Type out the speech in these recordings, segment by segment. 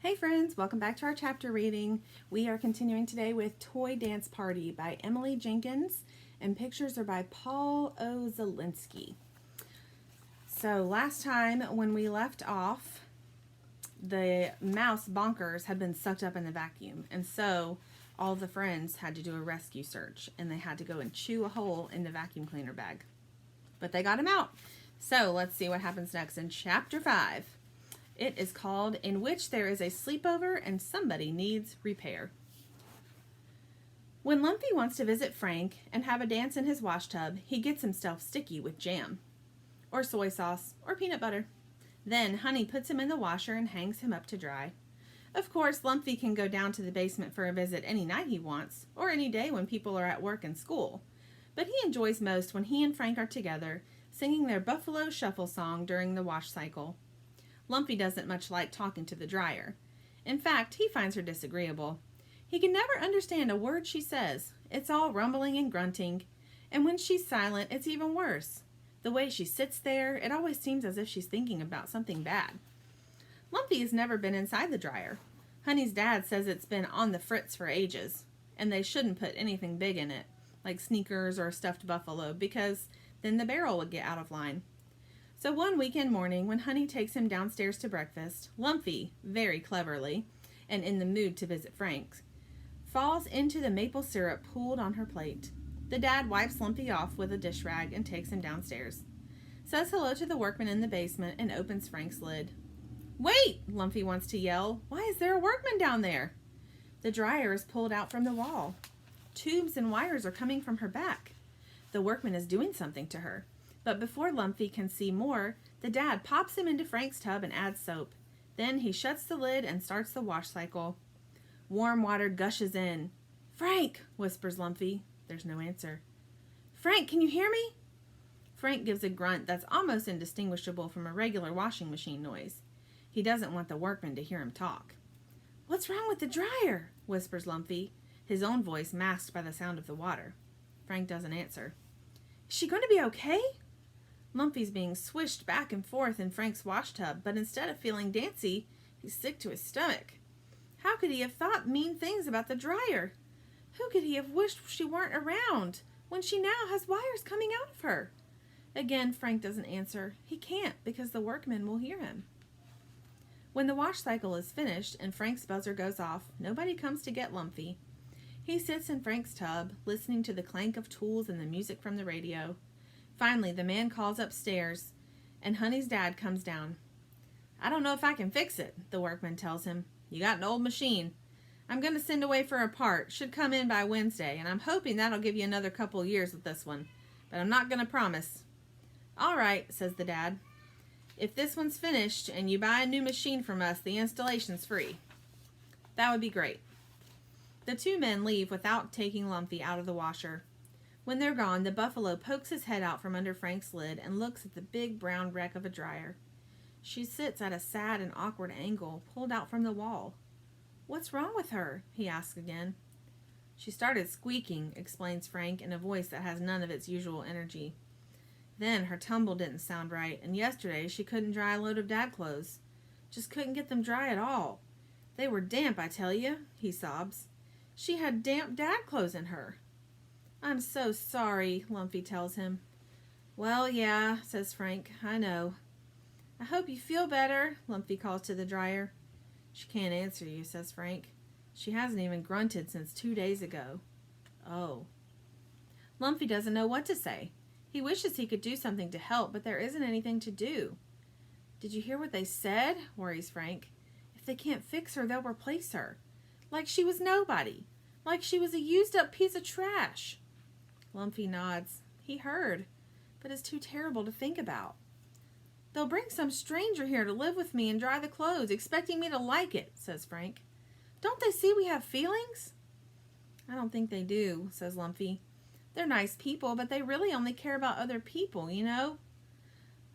Hey friends, welcome back to our chapter reading. We are continuing today with Toy Dance Party by Emily Jenkins, and pictures are by Paul O. Zielinski. So last time when we left off, the mouse Bonkers had been sucked up in the vacuum, and so all the friends had to do a rescue search, and they had to go and chew a hole in the vacuum cleaner bag. But they got him out. So let's see what happens next in chapter 5. It is called In Which There Is a Sleepover and Somebody Needs Repair. When Lumpy wants to visit Frank and have a dance in his washtub, he gets himself sticky with jam, or soy sauce, or peanut butter. Then Honey puts him in the washer and hangs him up to dry. Of course, Lumpy can go down to the basement for a visit any night he wants, or any day when people are at work and school. But he enjoys most when he and Frank are together, singing their Buffalo Shuffle song during the wash cycle. Lumpy doesn't much like talking to the dryer. In fact, he finds her disagreeable. He can never understand a word she says. It's all rumbling and grunting. And when she's silent, it's even worse. The way she sits there, it always seems as if she's thinking about something bad. Lumpy has never been inside the dryer. Honey's dad says it's been on the fritz for ages, and they shouldn't put anything big in it, like sneakers or a stuffed buffalo, because then the barrel would get out of line. So one weekend morning, when Honey takes him downstairs to breakfast, Lumpy, very cleverly, and in the mood to visit Frank's, falls into the maple syrup pooled on her plate. The dad wipes Lumpy off with a dish rag and takes him downstairs, says hello to the workman in the basement, and opens Frank's lid. "Wait!" Lumpy wants to yell. "Why is there a workman down there?" The dryer is pulled out from the wall. Tubes and wires are coming from her back. The workman is doing something to her. But before Lumpy can see more, the dad pops him into Frank's tub and adds soap. Then he shuts the lid and starts the wash cycle. Warm water gushes in. "Frank!" whispers Lumpy. There's no answer. "Frank, can you hear me?" Frank gives a grunt that's almost indistinguishable from a regular washing machine noise. He doesn't want the workman to hear him talk. "What's wrong with the dryer?" whispers Lumpy, his own voice masked by the sound of the water. Frank doesn't answer. "Is she going to be okay?" Lumpy's being swished back and forth in Frank's washtub, but instead of feeling dancy, he's sick to his stomach. How could he have thought mean things about the dryer? Who could he have wished she weren't around when she now has wires coming out of her? Again, Frank doesn't answer. He can't, because the workmen will hear him. When the wash cycle is finished and Frank's buzzer goes off, nobody comes to get Lumpy. He sits in Frank's tub, listening to the clank of tools and the music from the radio. Finally, the man calls upstairs, and Honey's dad comes down. "I don't know if I can fix it," the workman tells him. "You got an old machine. I'm going to send away for a part. Should come in by Wednesday, and I'm hoping that'll give you another couple years with this one. But I'm not going to promise." "All right," says the dad. "If this one's finished and you buy a new machine from us, the installation's free." "That would be great." The two men leave without taking Lumpy out of the washer. When they're gone, the buffalo pokes his head out from under Frank's lid and looks at the big brown wreck of a dryer. She sits at a sad and awkward angle, pulled out from the wall. "What's wrong with her?" he asks again. "She started squeaking," explains Frank in a voice that has none of its usual energy. "Then her tumble didn't sound right, and yesterday she couldn't dry a load of dad clothes. Just couldn't get them dry at all. They were damp, I tell you," he sobs. "She had damp dad clothes in her." "I'm so sorry," Lumpy tells him. "Well, yeah," says Frank. "I know." "I hope you feel better," Lumpy calls to the dryer. "She can't answer you," says Frank. "She hasn't even grunted since 2 days ago." "Oh." Lumpy doesn't know what to say. He wishes he could do something to help, but there isn't anything to do. "Did you hear what they said?" worries Frank. "If they can't fix her, they'll replace her. Like she was nobody. Like she was a used-up piece of trash." Lumpy nods. He heard, but it's too terrible to think about. "They'll bring some stranger here to live with me and dry the clothes, expecting me to like it," says Frank. "Don't they see we have feelings?" "I don't think they do," says Lumpy. "They're nice people, but they really only care about other people, you know."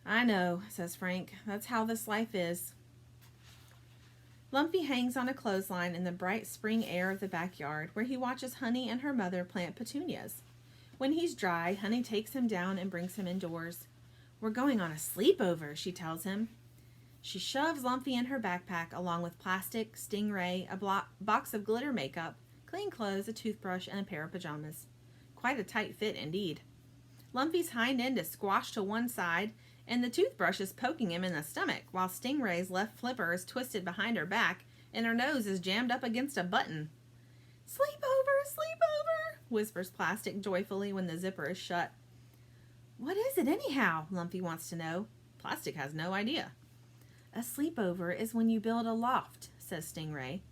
"I know," says Frank. "That's how this life is." Lumpy hangs on a clothesline in the bright spring air of the backyard, where he watches Honey and her mother plant petunias. When he's dry, Honey takes him down and brings him indoors. "We're going on a sleepover," she tells him. She shoves Lumpy in her backpack along with Plastic, Stingray, a box of glitter makeup, clean clothes, a toothbrush, and a pair of pajamas. Quite a tight fit indeed. Lumpy's hind end is squashed to one side, and the toothbrush is poking him in the stomach, while Stingray's left flipper is twisted behind her back, and her nose is jammed up against a button. "Sleepover, sleepover," whispers Plastic joyfully when the zipper is shut. "What is it anyhow?" Lumpy wants to know. Plastic has no idea. "A sleepover is when you build a loft," says Stingray.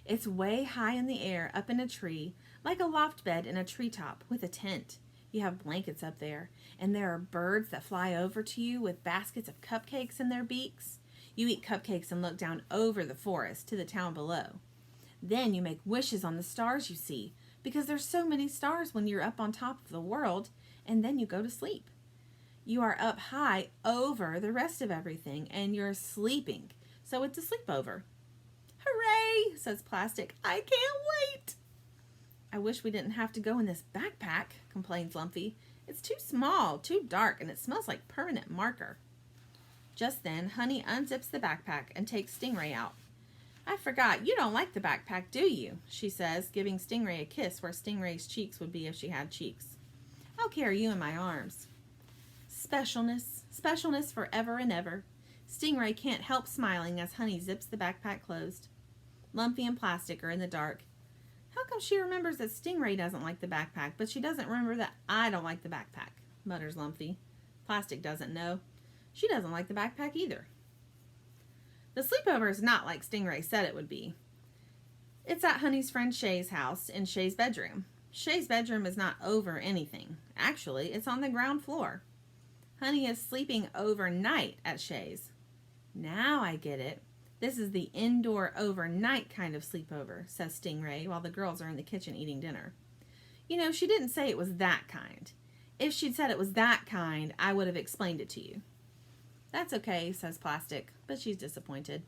"It's way high in the air, up in a tree, like a loft bed in a treetop, with a tent. You have blankets up there, and there are birds that fly over to you with baskets of cupcakes in their beaks. You eat cupcakes and look down over the forest to the town below. Then you make wishes on the stars you see, because there's so many stars when you're up on top of the world, and then you go to sleep. You are up high over the rest of everything, and you're sleeping, so it's a sleepover." "Hooray," says Plastic. "I can't wait." "I wish we didn't have to go in this backpack," complains Lumpy. "It's too small, too dark, and it smells like permanent marker." Just then, Honey unzips the backpack and takes Stingray out. "I forgot, you don't like the backpack, do you?" she says, giving Stingray a kiss where Stingray's cheeks would be if she had cheeks. "I'll carry you in my arms." Specialness, specialness forever and ever. Stingray can't help smiling as Honey zips the backpack closed. Lumpy and Plastic are in the dark. "How come she remembers that Stingray doesn't like the backpack, but she doesn't remember that I don't like the backpack?" mutters Lumpy. Plastic doesn't know. She doesn't like the backpack either. The sleepover is not like Stingray said it would be. It's at Honey's friend Shay's house in Shay's bedroom. Shay's bedroom is not over anything. Actually, it's on the ground floor. Honey is sleeping overnight at Shay's. "Now I get it. This is the indoor overnight kind of sleepover," says Stingray while the girls are in the kitchen eating dinner. "You know, she didn't say it was that kind. If she'd said it was that kind, I would have explained it to you." "That's okay," says Plastic, but she's disappointed.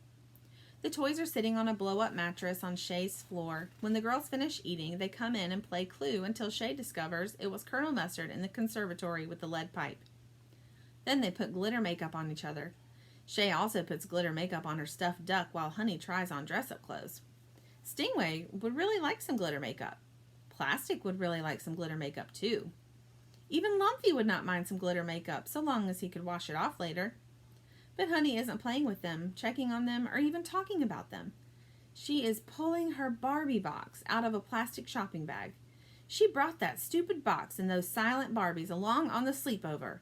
The toys are sitting on a blow-up mattress on Shay's floor. When the girls finish eating, they come in and play Clue until Shay discovers it was Colonel Mustard in the conservatory with the lead pipe. Then they put glitter makeup on each other. Shay also puts glitter makeup on her stuffed duck while Honey tries on dress-up clothes. Stingray would really like some glitter makeup. Plastic would really like some glitter makeup too. Even Lumpy would not mind some glitter makeup so long as he could wash it off later. But Honey isn't playing with them, checking on them, or even talking about them. She is pulling her Barbie box out of a plastic shopping bag. She brought that stupid box and those silent Barbies along on the sleepover.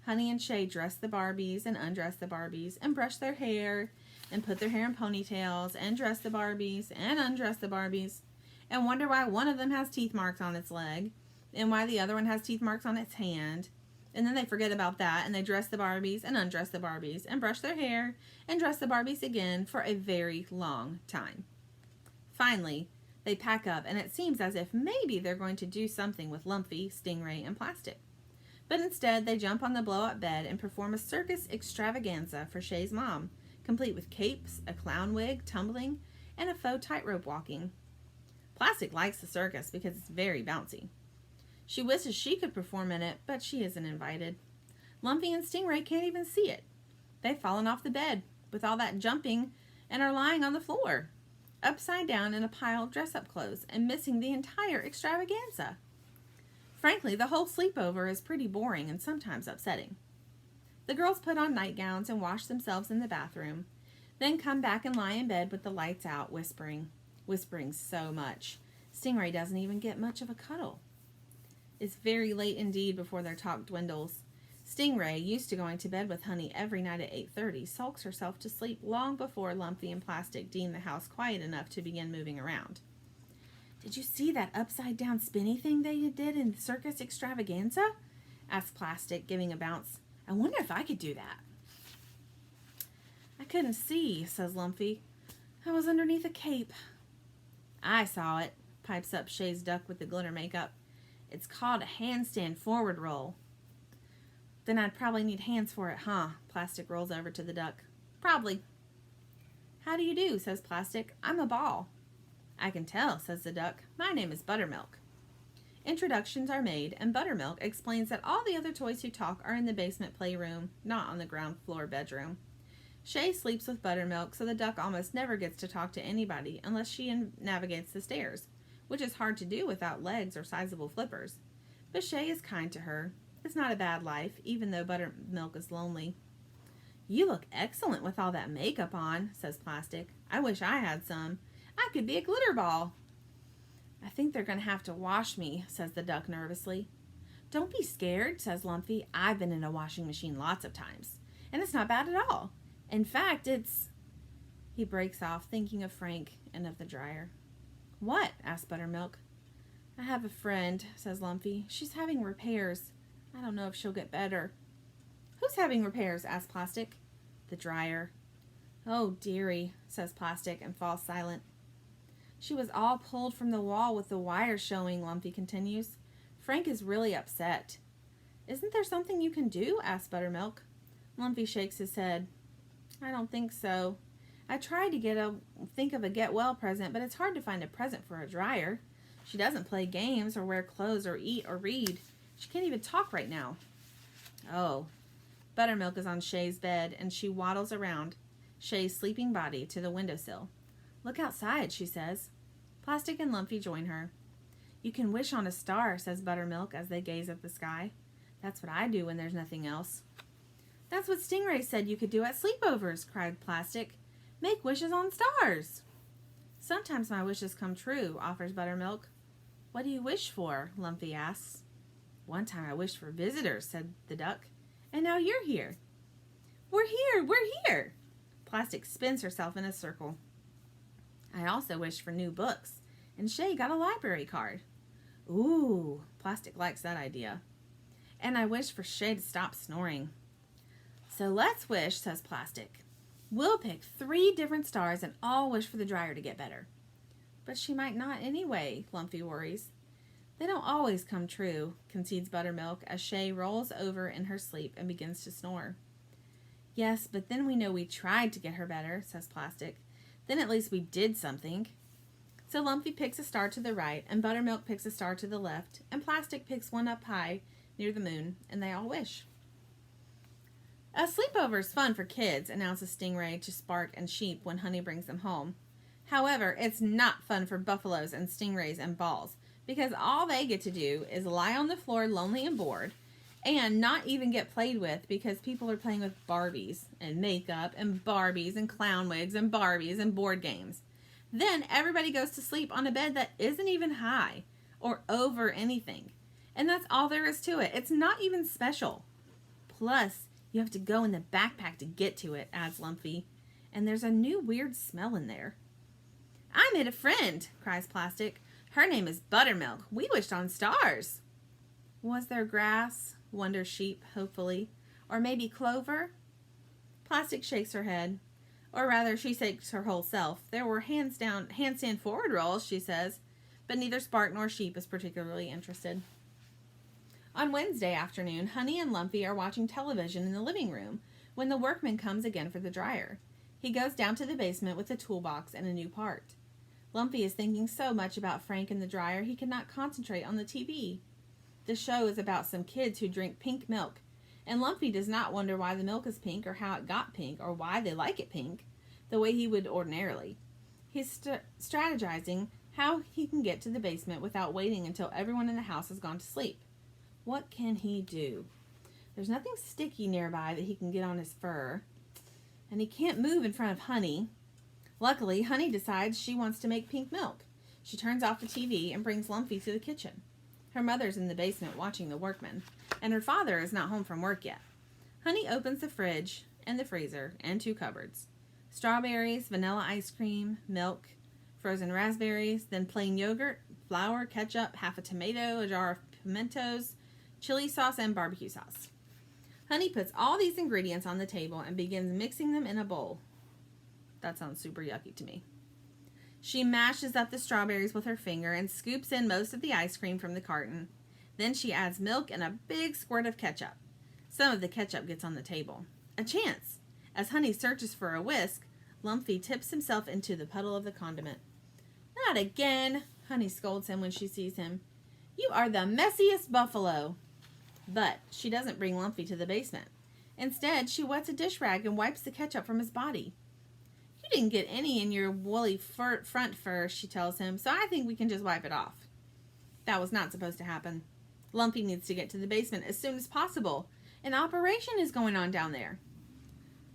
Honey and Shay dress the Barbies and undress the Barbies and brush their hair and put their hair in ponytails and dress the Barbies and undress the Barbies and wonder why one of them has teeth marks on its leg and why the other one has teeth marks on its hand. And then they forget about that and they dress the Barbies and undress the Barbies and brush their hair and dress the Barbies again for a very long time. Finally, they pack up and it seems as if maybe they're going to do something with Lumpy, Stingray, and Plastic. But instead, they jump on the blow-up bed and perform a circus extravaganza for Shay's mom, complete with capes, a clown wig, tumbling, and a faux tightrope walking. Plastic likes the circus because it's very bouncy. She wishes she could perform in it, but she isn't invited. Lumpy and Stingray can't even see it. They've fallen off the bed with all that jumping and are lying on the floor, upside down in a pile of dress-up clothes and missing the entire extravaganza. Frankly, the whole sleepover is pretty boring and sometimes upsetting. The girls put on nightgowns and wash themselves in the bathroom, then come back and lie in bed with the lights out, whispering so much. Stingray doesn't even get much of a cuddle. It's very late indeed before their talk dwindles. Stingray, used to going to bed with Honey every night at 8:30, sulks herself to sleep long before Lumpy and Plastic deem the house quiet enough to begin moving around. "Did you see that upside-down spinny thing they did in the circus extravaganza?" asked Plastic, giving a bounce. "I wonder if I could do that." "I couldn't see," says Lumpy. "I was underneath a cape." "I saw it," pipes up Shay's duck with the glitter makeup. "It's called a handstand forward roll." "Then I'd probably need hands for it, huh?" Plastic rolls over to the duck. "Probably." "How do you do?" says Plastic. "I'm a ball." "I can tell," says the duck. "My name is Buttermilk." Introductions are made, and Buttermilk explains that all the other toys who talk are in the basement playroom, not on the ground floor bedroom. Shay sleeps with Buttermilk, so the duck almost never gets to talk to anybody unless she navigates the stairs, which is hard to do without legs or sizable flippers. But Shay is kind to her. It's not a bad life, even though Buttermilk is lonely. "You look excellent with all that makeup on," says Plastic. "I wish I had some. I could be a glitter ball." "I think they're going to have to wash me," says the duck nervously. "Don't be scared," says Lumpy. "I've been in a washing machine lots of times, and it's not bad at all. In fact, it's..." He breaks off, thinking of Frank and of the dryer. "What?" asks Buttermilk. "I have a friend," says Lumpy. "She's having repairs. I don't know if she'll get better." "Who's having repairs?" asks Plastic. "The dryer." "Oh, dearie," says Plastic and falls silent. "She was all pulled from the wall with the wire showing," Lumpy continues. "Frank is really upset." "Isn't there something you can do?" asks Buttermilk. Lumpy shakes his head. "I don't think so. I tried to think of a get well present, but it's hard to find a present for a dryer. She doesn't play games or wear clothes or eat or read. She can't even talk right now." "Oh." Buttermilk is on Shay's bed, and she waddles around Shay's sleeping body to the windowsill. "Look outside," she says. Plastic and Lumpy join her. "You can wish on a star," says Buttermilk as they gaze at the sky. "That's what I do when there's nothing else." "That's what Stingray said you could do at sleepovers," cried Plastic. "Make wishes on stars." "Sometimes my wishes come true," offers Buttermilk. "What do you wish for?" Lumpy asks. "One time I wished for visitors," said the duck. "And now you're here." "We're here! We're here!" Plastic spins herself in a circle. "I also wished for new books, and Shay got a library card." "Ooh," Plastic likes that idea. "And I wished for Shay to stop snoring." "So let's wish," says Plastic. "We'll pick 3 different stars and all wish for the dryer to get better." "But she might not anyway," Lumpy worries. "They don't always come true," concedes Buttermilk as Shay rolls over in her sleep and begins to snore. "Yes, but then we know we tried to get her better," says Plastic. "Then at least we did something." So Lumpy picks a star to the right, and Buttermilk picks a star to the left, and Plastic picks one up high near the moon, and they all wish. "A sleepover's fun for kids," announces Stingray to Spark and Sheep when Honey brings them home. However, it's not fun for buffaloes and stingrays and balls, because all they get to do is lie on the floor lonely and bored, and not even get played with because people are playing with Barbies and makeup and Barbies and clown wigs and Barbies and board games. Then everybody goes to sleep on a bed that isn't even high or over anything. And that's all there is to it. It's not even special. Plus, you have to go in the backpack to get to it, adds Lumpy. And there's a new weird smell in there. "I made a friend," cries Plastic. "Her name is Buttermilk. We wished on stars." "Was there grass?" wonders Sheep, hopefully. "Or maybe clover?" Plastic shakes her head. Or rather, she shakes her whole self. "There were handstand forward rolls," she says. But neither Spark nor Sheep is particularly interested. On Wednesday afternoon, Honey and Lumpy are watching television in the living room when the workman comes again for the dryer. He goes down to the basement with a toolbox and a new part. Lumpy is thinking so much about Frank and the dryer he cannot concentrate on the TV. The show is about some kids who drink pink milk, and Lumpy does not wonder why the milk is pink or how it got pink or why they like it pink, the way he would ordinarily. He's strategizing how he can get to the basement without waiting until everyone in the house has gone to sleep. What can he do? There's nothing sticky nearby that he can get on his fur, and he can't move in front of Honey. Luckily, Honey decides she wants to make pink milk. She turns off the TV and brings Lumpy to the kitchen. Her mother's in the basement watching the workmen, and her father is not home from work yet. Honey opens the fridge and the freezer and 2 cupboards. Strawberries, vanilla ice cream, milk, frozen raspberries, then plain yogurt, flour, ketchup, half a tomato, a jar of pimentos, chili sauce, and barbecue sauce. Honey puts all these ingredients on the table and begins mixing them in a bowl. That sounds super yucky to me. She mashes up the strawberries with her finger and scoops in most of the ice cream from the carton. Then she adds milk and a big squirt of ketchup. Some of the ketchup gets on the table. A chance! As Honey searches for a whisk, Lumpy tips himself into the puddle of the condiment. "Not again!" Honey scolds him when she sees him. "You are the messiest buffalo!" But she doesn't bring Lumpy to the basement. Instead, she wets a dish rag and wipes the ketchup from his body. You didn't get any in your woolly front fur, she tells him, so I think we can just wipe it off. That was not supposed to happen. Lumpy needs to get to the basement as soon as possible. An operation is going on down there.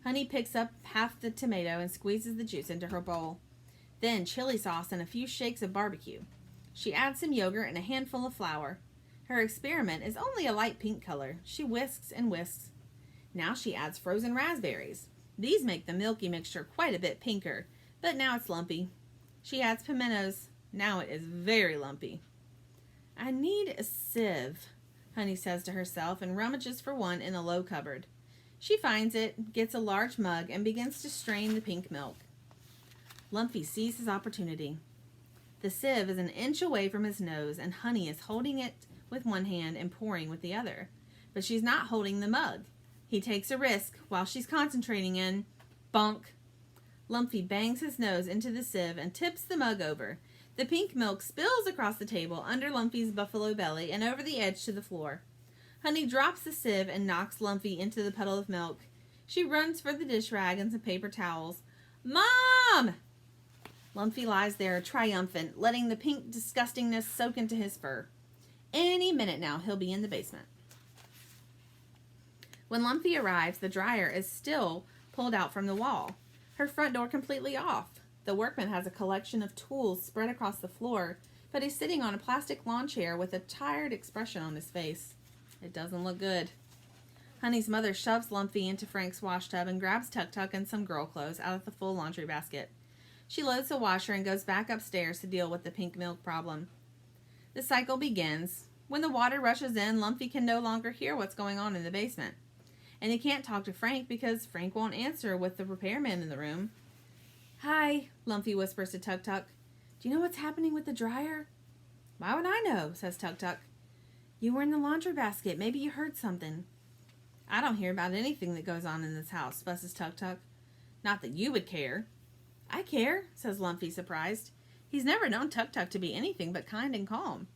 Honey picks up half the tomato and squeezes the juice into her bowl. Then chili sauce and a few shakes of barbecue. She adds some yogurt and a handful of flour. Her experiment is only a light pink color. She whisks and whisks. Now she adds frozen raspberries. These make the milky mixture quite a bit pinker, but now it's lumpy. She adds pimentos. Now it is very lumpy. I need a sieve, Honey says to herself and rummages for one in a low cupboard. She finds it, gets a large mug, and begins to strain the pink milk. Lumpy sees his opportunity. The sieve is an inch away from his nose, and Honey is holding it with one hand and pouring with the other. But she's not holding the mug. He takes a risk while she's concentrating and bonk. Lumpy bangs his nose into the sieve and tips the mug over. The pink milk spills across the table under Lumpy's buffalo belly and over the edge to the floor. Honey drops the sieve and knocks Lumpy into the puddle of milk. She runs for the dish rag and some paper towels. Mom! Lumpy lies there triumphant, letting the pink disgustingness soak into his fur. Any minute now, he'll be in the basement. When Lumpy arrives, the dryer is still pulled out from the wall, her front door completely off. The workman has a collection of tools spread across the floor, but he's sitting on a plastic lawn chair with a tired expression on his face. It doesn't look good. Honey's mother shoves Lumpy into Frank's wash tub and grabs Tuk-Tuk and some girl clothes out of the full laundry basket. She loads the washer and goes back upstairs to deal with the pink milk problem. The cycle begins. When the water rushes in, Lumpy can no longer hear what's going on in the basement. And he can't talk to Frank because Frank won't answer with the repairman in the room. Hi, Lumpy whispers to Tuk-Tuk. Do you know what's happening with the dryer? Why would I know, says Tuk-Tuk. You were in the laundry basket. Maybe you heard something. I don't hear about anything that goes on in this house, fusses Tuk-Tuk. Not that you would care. I care, says Lumpy, surprised. He's never known Tuk-Tuk to be anything but kind and calm.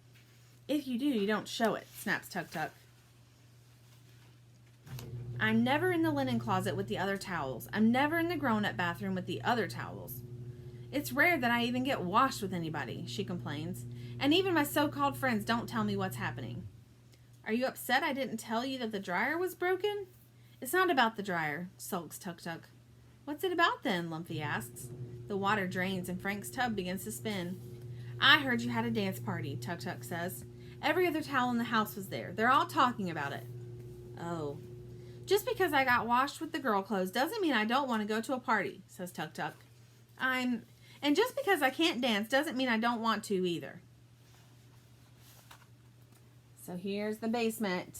If you do, you don't show it, snaps Tuk-Tuk. I'm never in the linen closet with the other towels. I'm never in the grown-up bathroom with the other towels. It's rare that I even get washed with anybody, she complains. And even my so-called friends don't tell me what's happening. Are you upset I didn't tell you that the dryer was broken? It's not about the dryer, sulks Tuk-Tuk. What's it about then? Lumpy asks. The water drains and Frank's tub begins to spin. I heard you had a dance party, Tuk-Tuk says. Every other towel in the house was there. They're all talking about it. Oh. Just because I got washed with the girl clothes doesn't mean I don't want to go to a party, says Tuk-Tuk. And just because I can't dance doesn't mean I don't want to either. So here's the basement.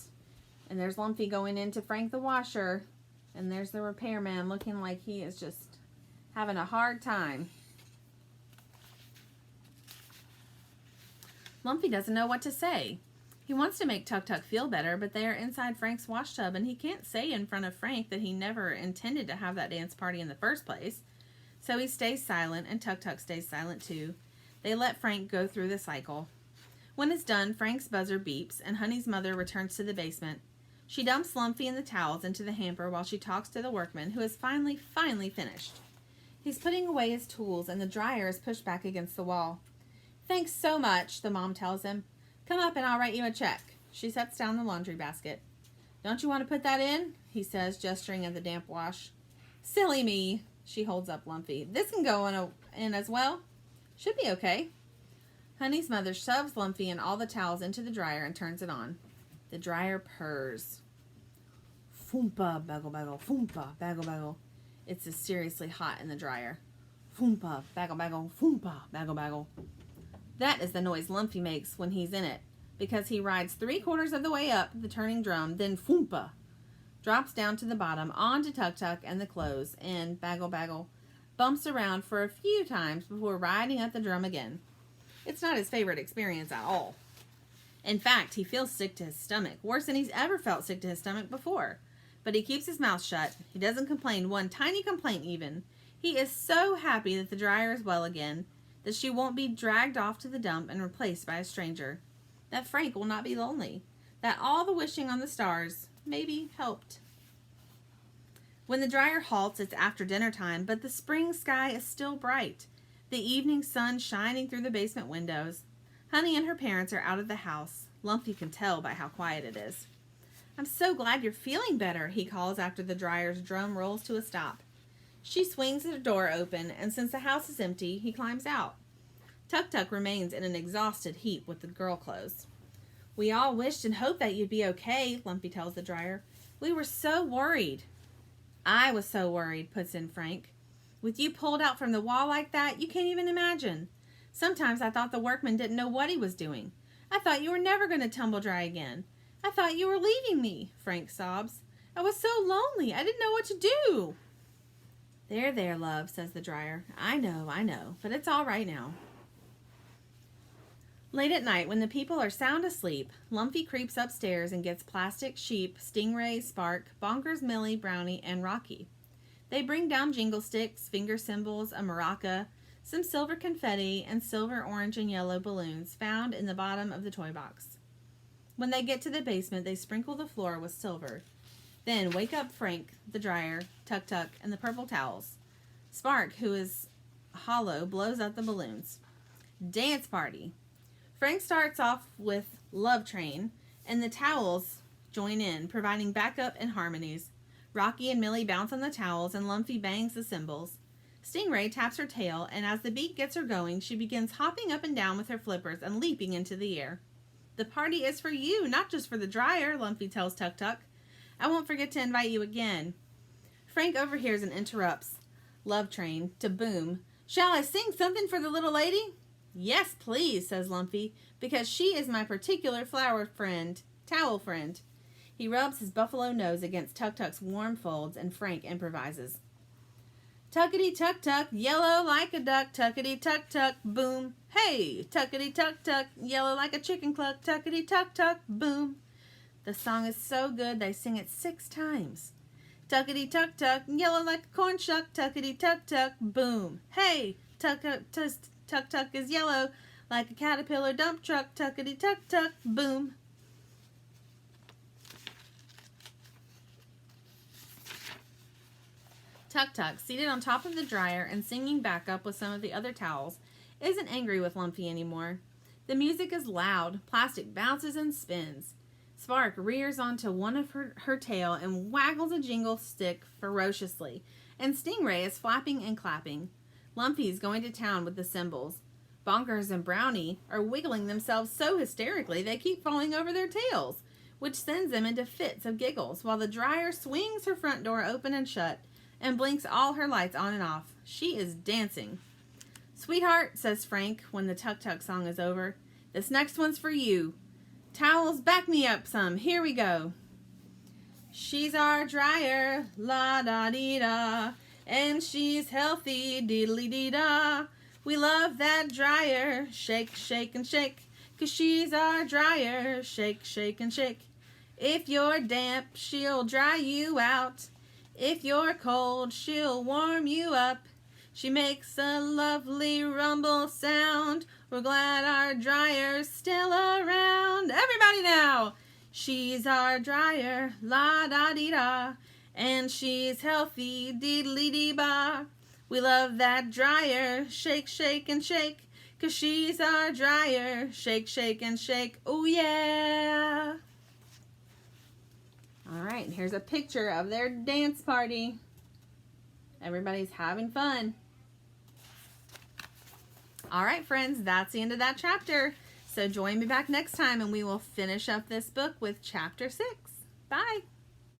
And there's Lumpy going into Frank the washer. And there's the repairman looking like he is just having a hard time. Lumpy doesn't know what to say. He wants to make Tuk-Tuk feel better, but they are inside Frank's wash tub, and he can't say in front of Frank that he never intended to have that dance party in the first place. So he stays silent, and Tuk-Tuk stays silent too. They let Frank go through the cycle. When it's done, Frank's buzzer beeps, and Honey's mother returns to the basement. She dumps Lumpy and the towels into the hamper while she talks to the workman, who is finally finished. He's putting away his tools, and the dryer is pushed back against the wall. Thanks so much, the mom tells him. Come up and I'll write you a check. She sets down the laundry basket. Don't you want to put that in? He says, gesturing at the damp wash. Silly me. She holds up Lumpy. This can go in as well. Should be okay. Honey's mother shoves Lumpy and all the towels into the dryer and turns it on. The dryer purrs. Foompa, baggle, baggle, foompa, baggle, baggle. It's seriously hot in the dryer. Foompa, baggle, baggle, foompa, baggle, baggle. That is the noise Lumpy makes when he's in it, because he rides 3/4 of the way up the turning drum, then foompa, drops down to the bottom, onto Tuk-Tuk and the clothes, and baggle, baggle, bumps around for a few times before riding up the drum again. It's not his favorite experience at all. In fact, he feels sick to his stomach, worse than he's ever felt sick to his stomach before. But he keeps his mouth shut. He doesn't complain one tiny complaint even. He is so happy that the dryer is well again, that she won't be dragged off to the dump and replaced by a stranger, that Frank will not be lonely, that all the wishing on the stars maybe helped. When the dryer halts, it's after dinner time, but the spring sky is still bright. The evening sun shining through the basement windows. Honey and her parents are out of the house. Lumpy can tell by how quiet it is. "I'm so glad you're feeling better," he calls after the dryer's drum rolls to a stop. She swings the door open, and since the house is empty, he climbs out. Tuk-Tuk remains in an exhausted heap with the girl clothes. "We all wished and hoped that you'd be okay," Lumpy tells the dryer. "We were so worried." "I was so worried," puts in Frank. "With you pulled out from the wall like that, you can't even imagine. Sometimes I thought the workman didn't know what he was doing. I thought you were never going to tumble dry again. I thought you were leaving me," Frank sobs. "I was so lonely. I didn't know what to do." There, love," says the dryer. I know, but it's all right now." Late at night, when the people are sound asleep, Lumpy creeps upstairs and gets Plastic, Sheep, Stingray, Spark, Bonkers, Millie, Brownie, and Rocky. They bring down jingle sticks, finger cymbals, a maraca, some silver confetti, and silver, orange, and yellow balloons found in the bottom of the toy box. When they get to the basement, they sprinkle the floor with silver. Then wake up Frank, the dryer, Tuk-Tuk, and the purple towels. Spark, who is hollow, blows up the balloons. Dance party. Frank starts off with Love Train, and the towels join in, providing backup and harmonies. Rocky and Millie bounce on the towels, and Lumpy bangs the cymbals. Stingray taps her tail, and as the beat gets her going, she begins hopping up and down with her flippers and leaping into the air. "The party is for you, not just for the dryer," Lumpy tells Tuk-Tuk. "I won't forget to invite you again." Frank overhears and interrupts Love Train to boom. "Shall I sing something for the little lady?" "Yes, please," says Lumpy, "because she is my particular towel friend." He rubs his buffalo nose against Tuk-Tuk's warm folds, and Frank improvises. "Tuckity-tuck-tuck, yellow like a duck, tuckity-tuck-tuck, boom. Hey, tuckity-tuck-tuck, yellow like a chicken cluck, tuckity-tuck-tuck, boom." The song is so good they sing it 6 times. "Tuckity-tuck-tuck, yellow like a corn shuck, tuckity-tuck-tuck, boom. Hey, Tuk-Tuk is yellow like a caterpillar dump truck, tuckity-tuck-tuck, boom." Tuk-Tuk, seated on top of the dryer and singing backup with some of the other towels, isn't angry with Lumpy anymore. The music is loud, Plastic bounces and spins. Spark rears onto one of her tail and waggles a jingle stick ferociously, and Stingray is flapping and clapping. Lumpy's going to town with the cymbals. Bonkers and Brownie are wiggling themselves so hysterically they keep falling over their tails, which sends them into fits of giggles, while the dryer swings her front door open and shut and blinks all her lights on and off. She is dancing. "Sweetheart," says Frank when the Tuk-Tuk song is over, "this next one's for you. Towels, back me up some. Here we go." "She's our dryer, la-da-dee-da, and she's healthy, diddly-dee-da. We love that dryer, shake, shake, and shake, 'cause she's our dryer, shake, shake, and shake. If you're damp, she'll dry you out. If you're cold, she'll warm you up. She makes a lovely rumble sound. We're glad our dryer's still around." Everybody now! "She's our dryer, la-da-dee-da, and she's healthy, diddly-dee-ba. We love that dryer, shake, shake, and shake, 'cause she's our dryer, shake, shake, and shake. Oh, yeah!" All right, and here's a picture of their dance party. Everybody's having fun. All right, friends, that's the end of that chapter. So join me back next time and we will finish up this book with chapter 6. Bye.